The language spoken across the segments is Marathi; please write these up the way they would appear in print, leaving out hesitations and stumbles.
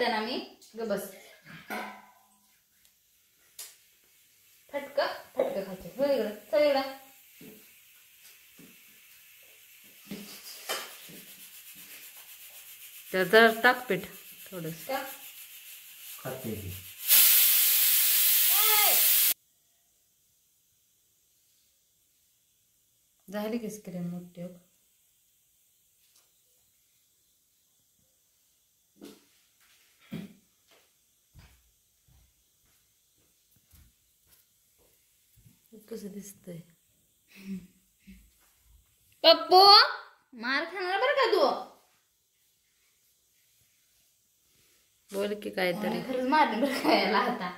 घालते ना मी ग बस फटका फटका खाते इकडं चल इकडं जरा टाक पीठ थोडस खाते झाली की स्क्रीन मोठी कसं दिसतंय पप्पू मार खाणार बरं का तू बोल की काहीतरी खरंच मारली बरं का याला आता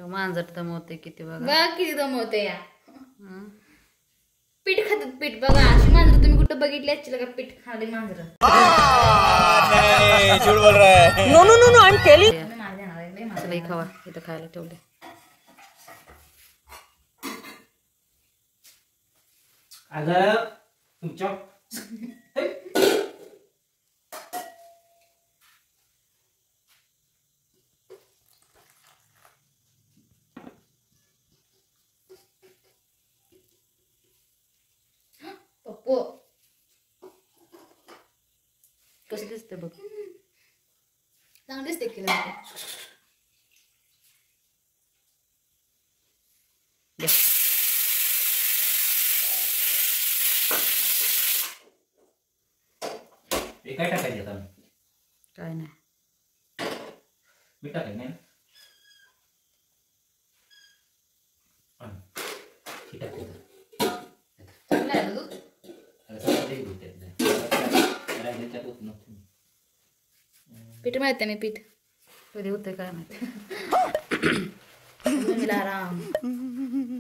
मांजर दमवते किती बघा बघा किती दमवते या पीठ खातात पीठ बघा अशी मांजर तुम्ही कुठं बघितली असतील का पीठ खाली मांजर no no no no I am telling मार देणार आहे लय मार चला खावा इथं खायला ठेवले अगं तुमच्या पप्पू कसं दिसतंय बघ चांगलं दिसते की हे काय टाकायचं आता काय नाही मी टाकायचं नाही हे टाकायचं चांगलं आहे दूध पीठ माहिती मी पीठ कधी होते काय माहिती मिला आराम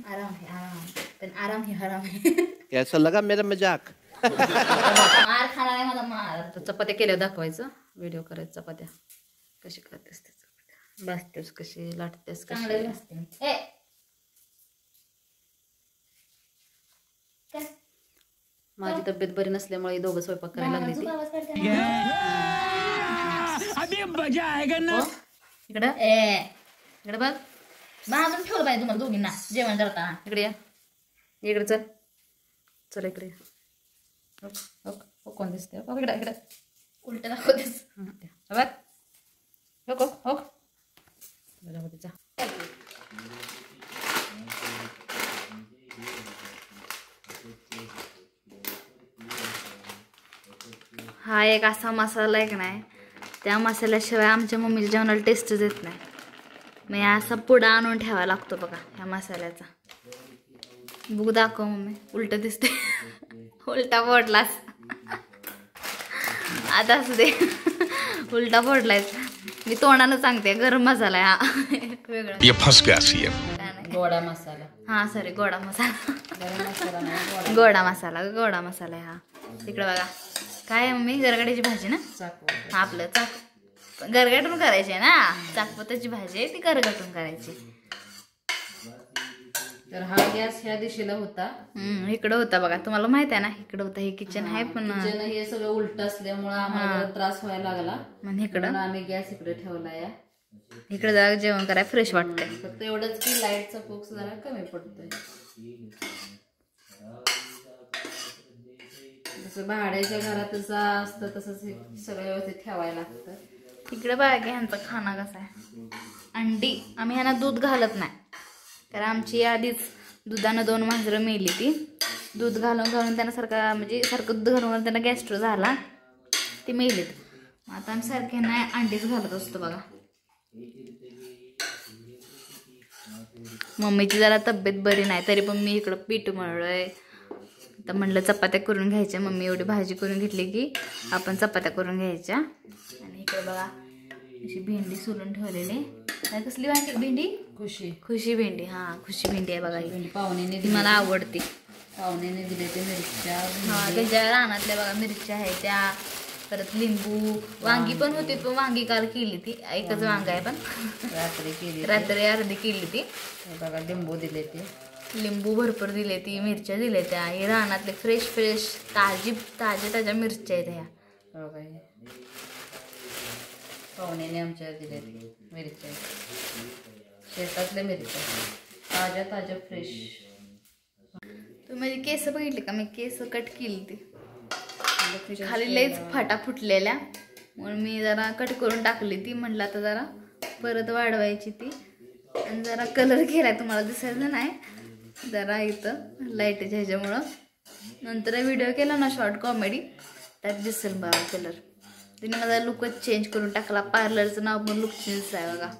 आराम है आराम पण आराम है हराम है कैसा लगा मेरा मजाक मार खाणार आहे मला मार तर चपात्या केल्या दाखवायचं व्हिडिओ करायचं चपात्या कशी करतेस त्या चपात्या भाजतेस कशी लाटतेस चांगलं कशी नसते ए काय माझी तब्येत बरी नसल्यामुळे दोघं स्वयंपाक करायला लागली ती आवाज काढते इकडं ए इकडे बघ बांधून ठेवलं पाहिजे तुम्हाला दोघींना जेवण करताना इकडे या इकडे चल चल इकडे कोण दिसते इकडे इकडे उलट दाखवतेस बघ हो हो तिचा हा एक असा मसाला आहे की नाही त्या मसाल्याशिवाय आमच्या मम्मीच्या जेवणाला टेस्टच येत नाही मग या असा पुडा आणून ठेवायला लागतो बघा ह्या मसाल्याचा बुक दाखव मम्मी उलट दिसते उलटा फोडलास आता असू दे उलटा फोडलाय मी तोंडानं सांगते गरम मसाला आहे हा वेगळा गोडा मसाला हा सॉरी गोडा मसाला गरम मसाला नाही गोडा मसाला आहे हा तिकडे बघा काय आहे मम्मी गरगड्याची भाजी ना चाकू हा आपलं चाक गरगटून करायची आहे ना चाकपताची भाजी आहे ती गरगटून करायची तर हा गॅस ह्या दिशेला होता इकडं होता बघा तुम्हाला माहित आहे ना इकडं होता हे किचन आहे पण किचन हे सगळं उलट असल्यामुळे आम्हाला जरा त्रास व्हायला लागला मग इकडं म्हणून आम्ही गॅस इकडे ठेवला या इकडे जरा जेवण करायला फ्रेश वाटतंय फक्त एवढंच की लाईटचा फोक्स जरा कमी पडतोय जसं भाड्याच्या घरात जसं असतं तसंच हे सगळं व्यवस्थित ठेवायला लागतं इकडे बघा की ह्यांचा खाना कसा आहे अंडी आम्ही ह्यांना दूध घालत नाही कारण आमची आधीच दुधानं 2 मांजरं मेली ती दूध घालून त्यांना सारखं दूध घालून त्यांना गॅस्ट्रो झाला ती मेलीत आता आम्ही सारखे नाही अंडीच घालत असतो बघा मम्मीची जरा तब्येत बरी नाही तरी पण मी इकडं पीठ मळलोय तर म्हणलं चपात्या करून घ्यायच्या मम्मी एवढी भाजी करून घेतली की आपण चपात्या करून घ्यायच्या आणि इकडे बघा अशी भेंडी सोलून ठेवलेली कसली भेंडी खुशी भेंडी हा खुशी भेंडी आहे बघा ही पाहुण्याने ती मला आवडते पाहुण्याने दिले ते मिरच्या हा त्याच्या रानातल्या बघा मिरच्या आहेत त्या परत लिंबू वांगी पण होती पण वांगी काल केली ती एकच वांग आहे पण रात्री अर्धी केली ती बघा लिंबू दिले ते लिंबू भरपूर दिले ती मिरच्या दिल्या त्या हे रानातले फ्रेश ताज्या मिरच्या आहेत ह्या पाहुण्याने आमच्या दिल्या मिरच्या शेतातल्या मिरच्या ताज्या ताज्या फ्रेश. तुम्ही माझी केस बघितली का? मी केस कट केली ती खाली लईच फाटा फुटलेल्या म्हणून मी जरा कट करून टाकली ती. म्हटलं आता जरा परत वाढवायची ती. आणि जरा कलर केलाय, तुम्हाला दिसायचं नाही जरा इथं लाईटच्या ह्याच्यामुळं. नंतर व्हिडिओ केला ना शॉर्ट कॉमेडी त्यात दिसेल बघा कलर. तिने माझा लुकच चेंज करून टाकला. पार्लरचं नाव पण लुक चेंज आहे बघा.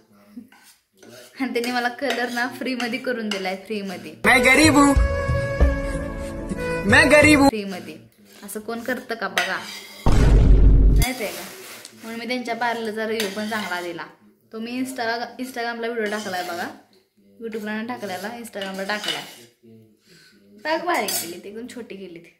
आणि त्याने मला कलर ना फ्रीमध्ये करून दिलाय. फ्रीमध्ये फ्रीमध्ये असं कोण करतं का बघा, नाही ते का? म्हणून मी त्यांच्या पार्लरचा रिव्ह्यू पण चांगला दिला. तो मी इंस्टाग्रामला व्हिडिओ टाकलाय बघा. युट्यूबला नाही टाकलेला, इंस्टाग्रामला टाकलाय. टाक बारीक केली ती, एकदम छोटी केली ती.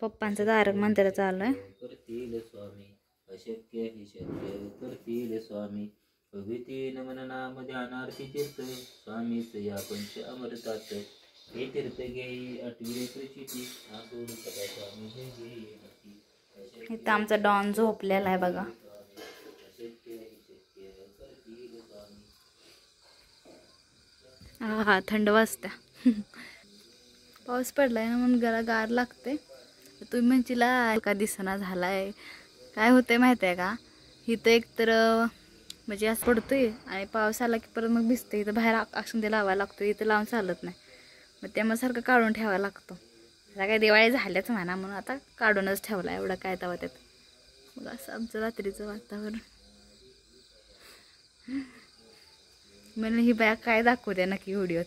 पप्पांचं तारक मंत्र चालू आहे. करतील स्वामी अशक्य हि शक्य करतील स्वामी. भविती नमन नाम ध्यानार्थी तीर्थ स्वामीच या पंच अमृतात. हे तीर्थ घेई आठवी कृषीची आसून सदा स्वामी जय जय. इथं आमचा डॉन झोपलेला आहे बघा. हा थंड वाजत्या. पाऊस पडलाय ना म्हणून जरा गार लागते. तुम्ही म्हणशीला का दिसना झालाय. काय होतंय माहिती आहे का? इथं एकतर म्हणजे असं पडतोय आणि पाऊस आला की परत मग भिजते. इथं बाहेर अक्षुंदी लावायला लागतो. इथं लावून चालत नाही. मग त्यामुळे सारखं काढून ठेवायला लागतो. आता काय दिवाळी झाल्याच म्हणा म्हणून आता काढूनच ठेवला. एवढं काय तवा त्यात. मग असं आमचं रात्रीचं वातावरण. म्हणून ही बॅग काय दाखवते नक्की व्हिडिओत.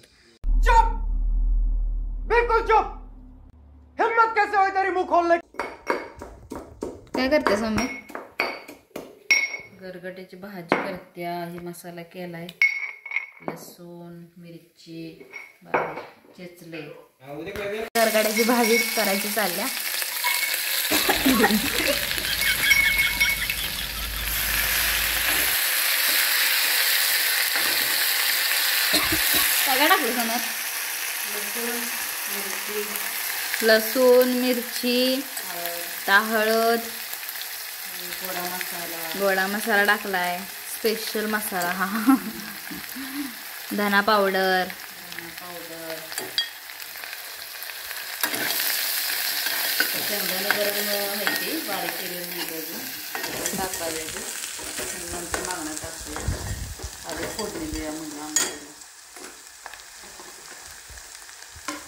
चुप, बिल्कुल चुप. हिम्मत कैसे हुई तेरी मुंह खोलने. काय करतेस मम्मी? गरगट्याची भाजी करत्या. ही मसाला केलाय. लसूण मिरची बारीक चेचले. गरगड्याची भाजी करायची चालल्या. काय टाकलं समोर? लसूण मिरची हळद गोडा मसाला टाकलाय. स्पेशल मसाला हा. धना पावडर शेंगदाणे गरम व्हायची बारीक केलेली टाकायची. नंतर मागणं टाकूया. आधी फोडणी देऊया म्हणलं आमच्याकडे.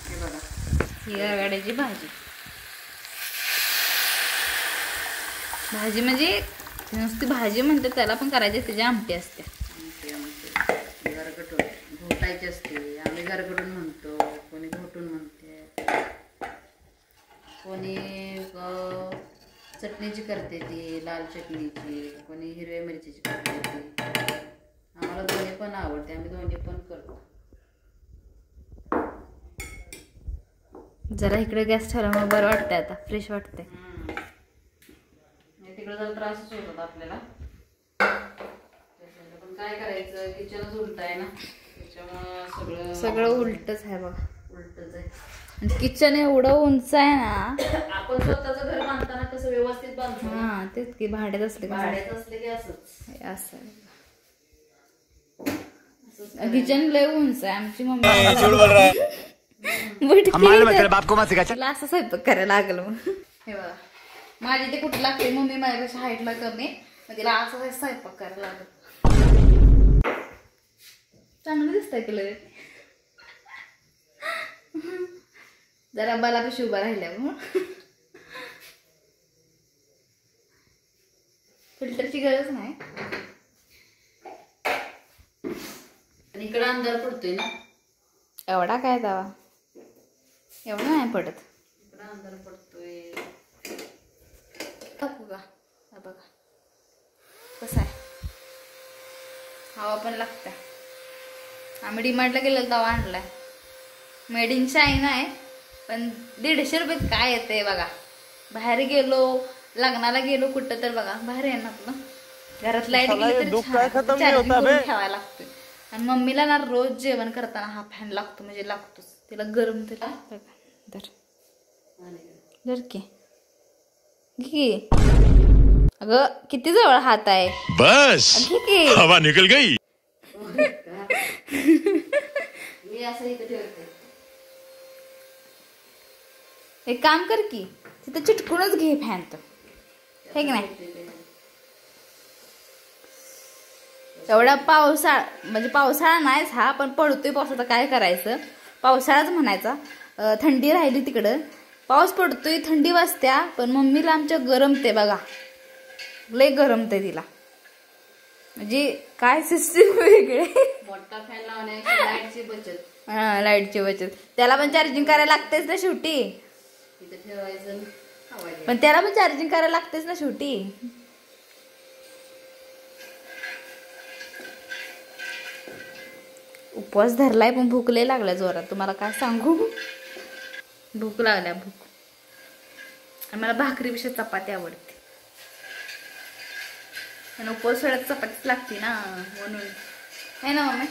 हे बघा ही गरगड्याची भाजी. भाजी म्हणजे नुसती भाजी म्हणते त्याला पण करायची त्याची आमटी असते. आमटी गरगटून घोटायची असते. आम्ही गरगटून म्हणतो. कोणी घोटून म्हणते. कोणी चटणीची करते ती लाल चटणीची. कोणी हिरव्या मिरचीची करते ती. आम्हाला दोन्ही पण आवडते. आम्ही दोन्ही पण करतो. जरा इकडे गॅस ठेवल्यामुळे बरं वाटतंय. आता फ्रेश वाटते. तिकडे जरा त्रासच होतात आपल्याला. पण काय करायचं, किचनच उलट आहे ना. त्याच्यामुळं सगळं उलटच आहे बघा. उलटच आहे. आणि किचन एवढं उंच आहे ना. आपण स्वतःचं घर बांधताना कसं व्यवस्थित बांधतो. हा तेच की भाड्यात असले भाड्यात असले की असंच असं. किचन लय उंच आहे. आमची मम्मी तिला असं स्वयंपाक करायला लागलं. हे बघा माझी ते कुठं लागते. मम्मी माझ्यापेक्षा हाईटला कमी. मग तिला असं स्वयंपाक करायला लागलं. चांगलं दिसतंय कलर. जरा बालापाशी उभा राहिल्या मग. फिल्टरची गरज नाही. आणि इकडं अंधार पडतोय ना. एवढा काय दावा एवढा नाही पडत. इकडं अंधार पडतोय. टाकू का? हा बघा कसं आहे. हवा पण लागते. आम्ही डिमार्टला गेलेलो तेव्हा आणलाय. मेड इन चायना आहे पण 150 रुपयात काय येते बघा. बाहेर गेलो लग्नाला गेलो कुठं तर बघा बाहेर आहे ना आपलं. घरात लाईट गेली तर चार्जिंग करून ठेवायला लागतोय. आणि मम्मीला ना रोज जेवण करताना हा फॅन लागतो म्हणजे लागतोच. तिला गरम तिला जर की घे. अगं किती जवळ हात आहे. बस घे की. हवा निकल गई. मी असं इथं ठेवते. एक काम कर की तिथं चिटकूनच घे फॅन तर हे की नाही. एवढा पावसाळा म्हणजे पावसाळा नाहीच हा, पण पडतोय पाऊस. आता काय करायचं, पावसाळाच म्हणायचा. थंडी राहिली तिकडं, पाऊस पडतोय, थंडी वाजत्या, पण मम्मीला आमच्या गरमते बघा, लय गरमते तिला. म्हणजे काय सिस्टीम वेगळे. मोठा फॅन लावण्याची लाईटची बचत. हा, लाईटची बचत. त्याला पण चार्जिंग करायला लागतेच ना शेवटी. इथं ठेवायचं हवा. पण त्याला पण चार्जिंग करायला लागतेच ना शेवटी. उपवास धरलाय पण भूक लय लागल्या जोरात, तुम्हाला काय सांगू. भूक लागल्या भूक. आणि मला भाकरीपेक्षा चपाती आवडते. आणि उपवास वेळात चपातीच लागते ना, म्हणून है ना मम्मी.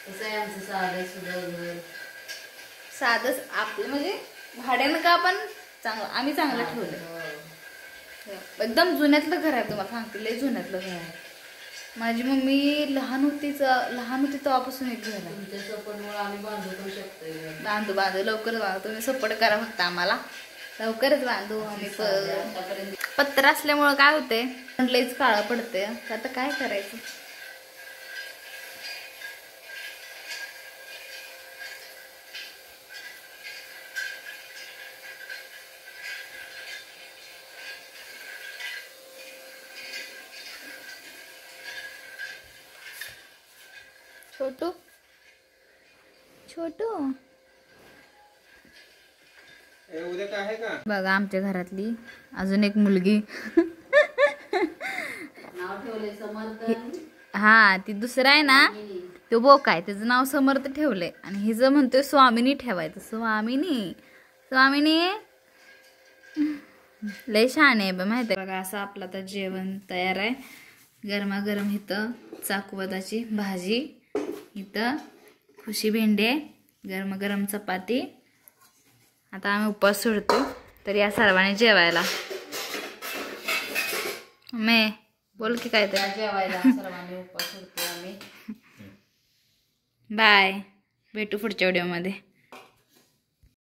कसं आहे आमचं साधं सुद्धा घर. साधंच आपलं म्हणजे भाड्यानं का पण चांगलं, आम्ही चांगलं ठेवलं. एकदम जुन्यातलं घर आहे, तुम्हाला सांगते लय जुन्यातलं घर आहे. माझी मम्मी लहान होती तेव्हापासून एक घर आहे. तुमच्या सपोर्टमुळे आम्ही बांधू पण शकतोय. बांधू लवकरच बांधू. तुम्ही सपोर्ट करा फक्त आम्हाला, लवकरच बांधू आम्ही. पत्र असल्यामुळं काय होते, लयच काळं पडते. आता काय करायचं. छोटू उद्या काय आहे का? बघा आमच्या घरातली अजून एक मुलगी. नाव ठेवलंय समर्थ. हा, ती दुसरा आहे ना, तो बोक आहे, त्याचं नाव समर्थ ठेवलंय. आणि हिचं म्हणतोय स्वामिनी ठेवायचं. स्वामिनी लय छान आहे माहिती आहे बघा. असं आपलं तर जेवण तयार आहे. गरमागरम इथं चाकवताची भाजी, इथं खुशी भेंडी आहे, गरमागरम चपाती. आता आम्ही उपवास सोडतो, तर या सर्वांनी जेवायला. मे बोल की काय तर. जेवायला सर्वांनी उपवास सोडतो आम्ही. बाय, भेटू पुढच्या व्हिडिओमध्ये.